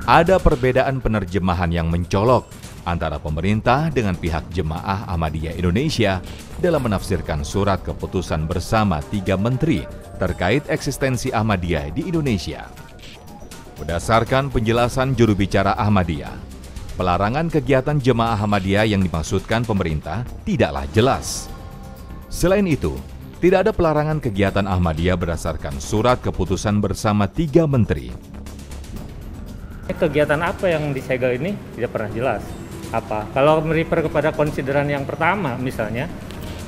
Ada perbedaan penerjemahan yang mencolok antara pemerintah dengan pihak Jemaah Ahmadiyah Indonesia dalam menafsirkan surat keputusan bersama 3 menteri terkait eksistensi Ahmadiyah di Indonesia. Berdasarkan penjelasan juru bicara Ahmadiyah, pelarangan kegiatan Jemaah Ahmadiyah yang dimaksudkan pemerintah tidaklah jelas. Selain itu, tidak ada pelarangan kegiatan Ahmadiyah berdasarkan surat keputusan bersama 3 menteri. Kegiatan apa yang disegel ini tidak pernah jelas. Apa? Kalau merefer kepada konsideran yang pertama, misalnya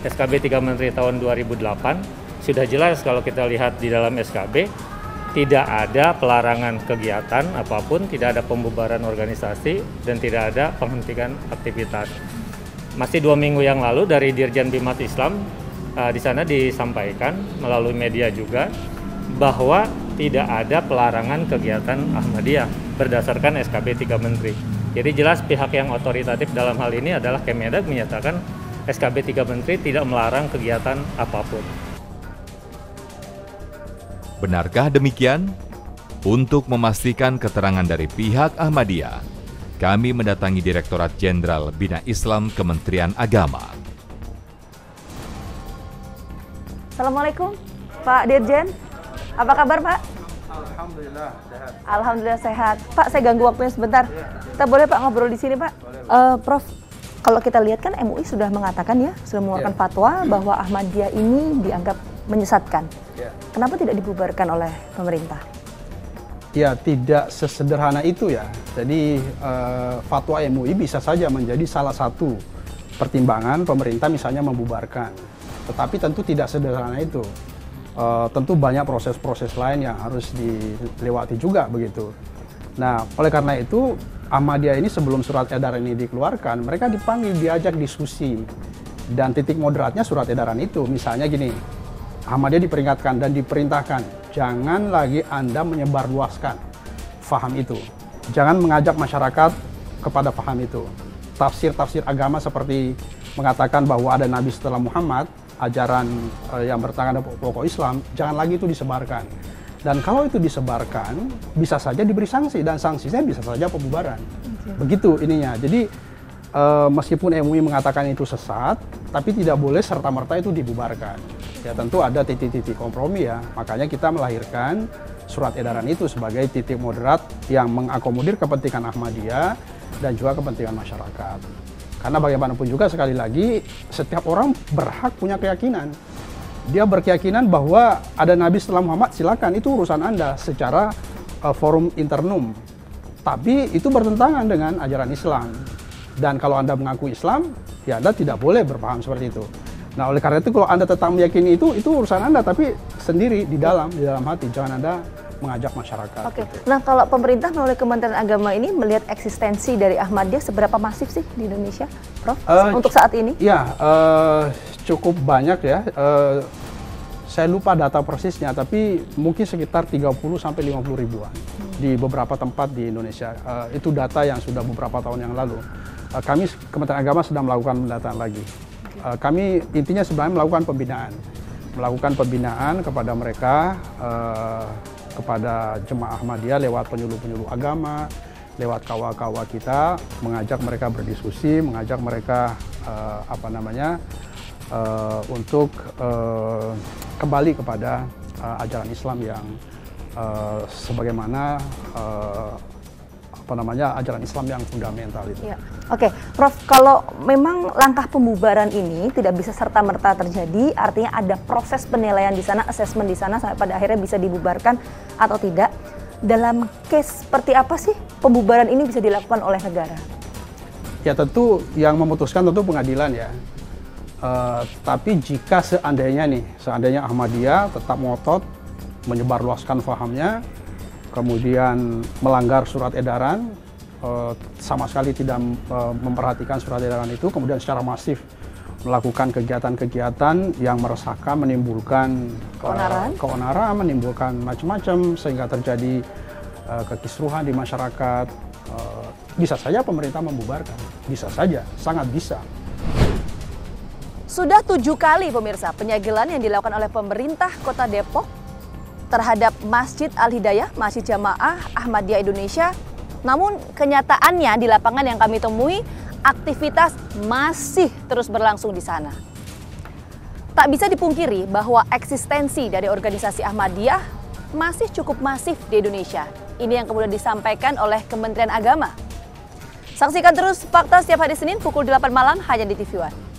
SKB 3 Menteri tahun 2008, sudah jelas kalau kita lihat di dalam SKB, tidak ada pelarangan kegiatan apapun, tidak ada pembubaran organisasi, dan tidak ada penghentian aktivitas. Masih 2 minggu yang lalu dari Dirjen Bimas Islam, di sana disampaikan melalui media juga bahwa tidak ada pelarangan kegiatan Ahmadiyah berdasarkan SKB 3 Menteri. Jadi jelas pihak yang otoritatif dalam hal ini adalah Kemendag menyatakan SKB 3 Menteri tidak melarang kegiatan apapun. Benarkah demikian? Untuk memastikan keterangan dari pihak Ahmadiyah, kami mendatangi Direktorat Jenderal Bina Islam Kementerian Agama. Assalamualaikum, Pak Dirjen. Apa kabar, Pak? Alhamdulillah sehat. Alhamdulillah sehat. Pak, saya ganggu waktunya sebentar. Kita boleh Pak ngobrol di sini, Pak? Prof, kalau kita lihat kan MUI sudah mengatakan ya, sudah mengeluarkan fatwa bahwa Ahmadiyah ini dianggap menyesatkan. Kenapa tidak dibubarkan oleh pemerintah? Ya, tidak sesederhana itu ya. Jadi fatwa MUI bisa saja menjadi salah satu pertimbangan pemerintah misalnya membubarkan. Tetapi tentu tidak sederhana itu. Tentu banyak proses-proses lain yang harus dilewati juga begitu. Nah, oleh karena itu Ahmadiyah ini sebelum surat edaran ini dikeluarkan, mereka dipanggil, diajak diskusi. Dan titik moderatnya surat edaran itu, misalnya gini, Ahmadiyah diperingatkan dan diperintahkan, jangan lagi Anda menyebarluaskan faham itu. Jangan mengajak masyarakat kepada faham itu. Tafsir-tafsir agama seperti mengatakan bahwa ada Nabi setelah Muhammad, ajaran yang bertentangan dengan pokok Islam, jangan lagi itu disebarkan. Dan kalau itu disebarkan, bisa saja diberi sanksi, dan sanksinya bisa saja pembubaran. Begitu ininya. Jadi meskipun MUI mengatakan itu sesat, tapi tidak boleh serta-merta itu dibubarkan. Ya tentu ada titik-titik kompromi ya. Makanya kita melahirkan surat edaran itu sebagai titik moderat yang mengakomodir kepentingan Ahmadiyah dan juga kepentingan masyarakat. Karena bagaimanapun juga sekali lagi, setiap orang berhak punya keyakinan. Dia berkeyakinan bahwa ada Nabi setelah Muhammad, silakan, itu urusan Anda secara forum internum. Tapi itu bertentangan dengan ajaran Islam. Dan kalau Anda mengaku Islam, ya Anda tidak boleh berpaham seperti itu. Nah, oleh karena itu kalau Anda tetap meyakini itu urusan Anda, tapi sendiri di dalam hati, jangan Anda mengajak masyarakat. Oke. Gitu. Nah, kalau pemerintah melalui Kementerian Agama ini melihat eksistensi dari Ahmadiyah seberapa masif sih di Indonesia, Prof? Untuk saat ini? Ya, cukup banyak ya. Saya lupa data persisnya, tapi mungkin sekitar 30 sampai 50 ribuan di beberapa tempat di Indonesia. Itu data yang sudah beberapa tahun yang lalu. Kami Kementerian Agama sedang melakukan pendataan lagi. Kami intinya sebenarnya melakukan pembinaan kepada mereka, kepada jemaah Ahmadiyah lewat penyuluh-penyuluh agama, lewat kawa-kawa kita, mengajak mereka berdiskusi, mengajak mereka untuk kembali kepada ajaran Islam yang sebagaimana ajaran Islam yang fundamental itu. Ya. Oke, Prof, kalau memang langkah pembubaran ini tidak bisa serta-merta terjadi, artinya ada proses penilaian di sana, assessment di sana sampai pada akhirnya bisa dibubarkan atau tidak. Dalam case seperti apa sih pembubaran ini bisa dilakukan oleh negara? Ya tentu yang memutuskan tentu pengadilan ya. Tapi jika seandainya Ahmadiyah tetap ngotot menyebarluaskan fahamnya, kemudian melanggar surat edaran, sama sekali tidak memperhatikan surat edaran itu, kemudian secara masif melakukan kegiatan-kegiatan yang meresahkan, menimbulkan keonaran, menimbulkan macam-macam sehingga terjadi kekisruhan di masyarakat, bisa saja pemerintah membubarkan, bisa saja, sangat bisa. Sudah 7 kali pemirsa penyegelan yang dilakukan oleh pemerintah Kota Depok terhadap Masjid Al-Hidayah, Masjid Jamaah Ahmadiyah Indonesia Namun kenyataannya di lapangan yang kami temui, aktivitas masih terus berlangsung di sana. Tak bisa dipungkiri bahwa eksistensi dari organisasi Ahmadiyah masih cukup masif di Indonesia. Ini yang kemudian disampaikan oleh Kementerian Agama. Saksikan terus Fakta setiap hari Senin pukul 8 malam hanya di TV One.